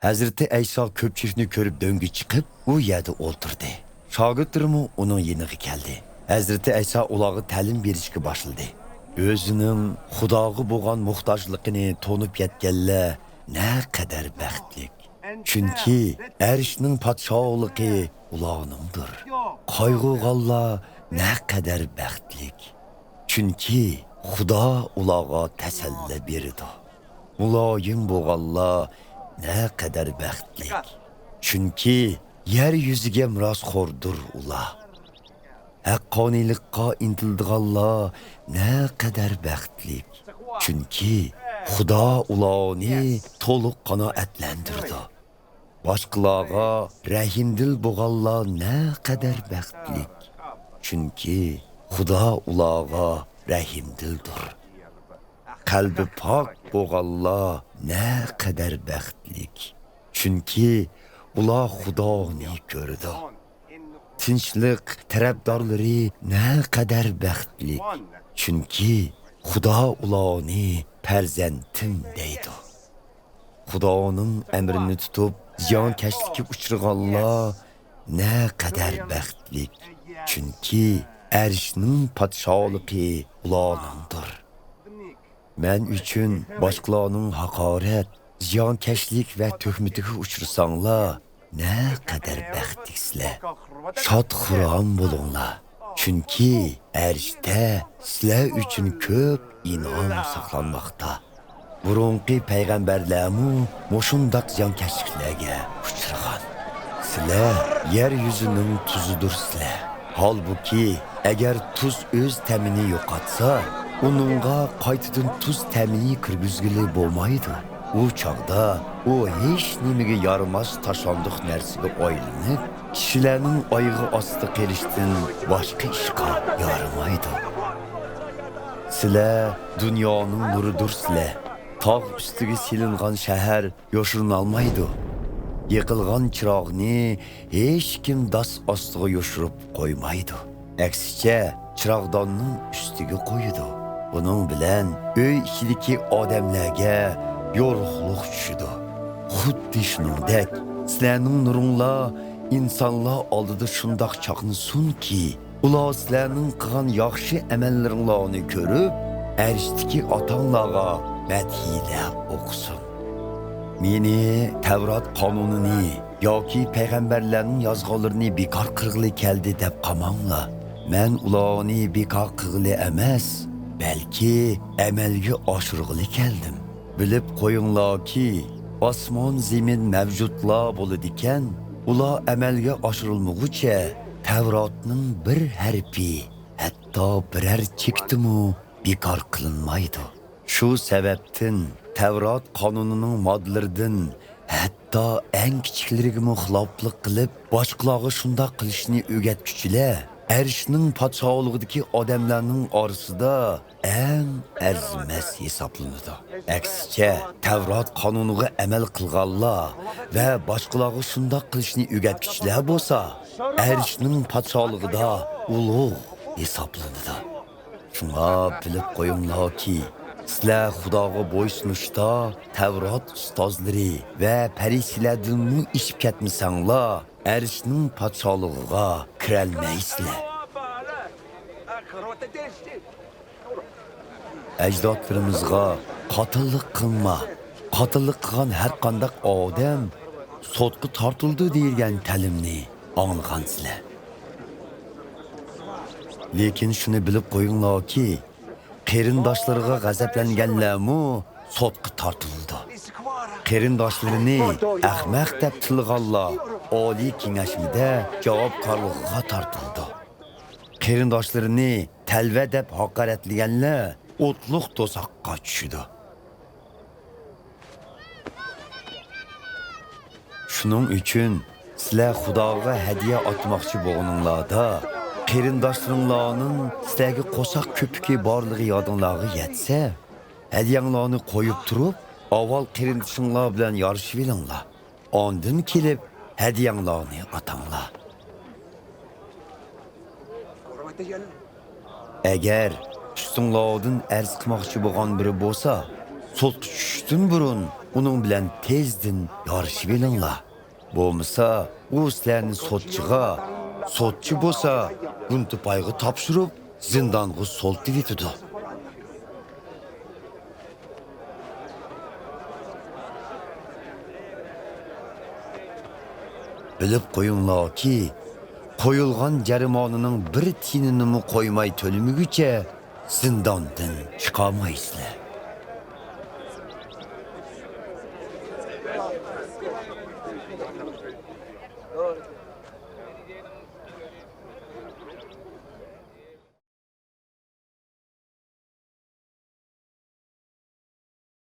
Hazreti Ayso ko'pchilikni ko'rib döngü chiqib, u yerda o'ltirdi. Shogirdlarimi uning yeniga keldi. Hazreti Ayso ularga ta'lim berishga boshladi. O'zining Xudoga bo'lgan muhtojligini to'nib yetganlar naqadar baxtli. Chunki arishning podshohligi ularningdir. Qayg'urganlar naqadar baxtli. Chunki Xudo ularga tasalli berdi. Muloyim bo'lganlar naqadar baxtli. Chunki yer yuziga mirosxo'rdir ular. Haqqoniylikqa intildiganlar naqadar baxtli. Chunki Xudo ularni to'liq qanoatlantirdi. Boshqalarga rahimdil bo'lganlar naqadar baxtli. Chunki Xudo ularga rahimdildir. Qalbi pok bo'lganlar naqadar baxtli. Chunki ular Xudoni ko'rdi. Tinchlik tarafdorlari naqadar baxtli. Chunki Xudo ularni farzandim deydi. Xudoning amrini tutib ziyonkashlikka uchraganlar naqadar baxtli. Chunki arishning podshohligi ularningdir. Men uchun boshqalarning haqorat, ziyonkashlik va tuhmatiga uchrasanglar, naqadar baxtlisizlar. Shod-xuron bo'linglar. Chunki arishda sizlar uchun ko'p inom saqlanmoqda. Burunqi payg'ambarlarmu mushundaq ziyonkashliklarga uchragan. Sizlar yer yuzining tuzidirsizlar. Halbuki agar tuz o'z ta'mini yo'qotsa, uningga qaytadan tuz ta'mini kirgizgili bo'lmaydi. U chaqda u hech nimaga yaramas tashandiq narsaga aylanib, kishilarning oyog'i ostida qilishdan boshqa ishga yaramaydi. Sizlar dunyoning nuridirsizlar. Tog' ustiga silingan shahar yoshirinolmaydi. Yiqilgan chiroqni hech kim dos ostiga yoshirib qo'ymaydi. Aksicha, chiroqdonning ustiga qo'yadi. Buning bilan uy ichidagi odamlarga yorug'lik tushidi. Xuddi shuningdek, sizlarning nuringlar insonlar oldida shundoq chaqnasunki, ular sizlarning qilgan yaxshi amallaringlarni ko'rib, arishdagi otanglarga madhiya o'qisin. Meni Tavrat qonunini yoki payg'ambarlarning yozganlarini bekor qilg'ili keldi deb qamanglar. Men ularni bekor qilg'ili emas, balki amalga oshirg'ili keldim. Bilib qo'yinglarki, osmon zamin mavjudlar bo'ladi ekan, ular amalga oshirilmaguncha Tavratning bir harfi, hatto biror chekdimi bekor qilinmaydi. Shu sababdan Tavrat qonunining moddalaridan hatto eng kichiklariga xiloflik qilib, boshqalarga shunday qilishni o'rgatuvchilar arishning podshohligidagi odamlarning orasida eng arzimas hisoblanadi. Aksicha, Tavrat qonuniga amal qilganlar va boshqalarga shunday qilishni o'rgatuvchilar bo'lsa, arishning podshohligida ulug' hisoblanadi. Shunga bilib qo'yinglarki, sizlar Xudoga bo'ysunishda Tavrat ustozlari va farishtalardan ishib ketmasanglar, arishning podshohligiga kirolmaysizlar. Ajdodlarimizga qotillik qilma, qotillik qilgan har qanday odam sotga tortildi degan ta'limni anglansizlar. Lekin shuni bilib qo'yinglarki, qarindoshlarga g'azablanganlarmi sotga tortildi. Qarindoshlarini ahmaq deb tilganlar Oliy Kengashmida javobgarlikka tortildi. Qarindoshlarini talva deb haqoratlaganlar o'tliq to'soqqa tushdi. Shuning uchun sizlar Xudoga hadiya otmoqchi bo'lganinglarda qarindoshlaringlarning sizlarga qo'saq ko'piki borligi yodinglarga yetsa, hadiyanglarni qo'yib turib, avval qarindoshinglar bilan yorishib olinglar. Ondan kelib hadiyanglarni otanglar. Agar ustinglardan arz qilmoqchi bo'lgan biri bo'lsa, sotga tushishdan burun uning bilan tezdin yorishib elinglar. Bo'lmasa, u sizlarni sotchiga, sotchi bo'lsa, Guntupayga topshirib, zindonga soltib etadi. Bilib qo'yinglarki, qo'yilgan jarimonining bir tiyinini qo'ymay to'limiguncha zindondan chiqolmaysizlar.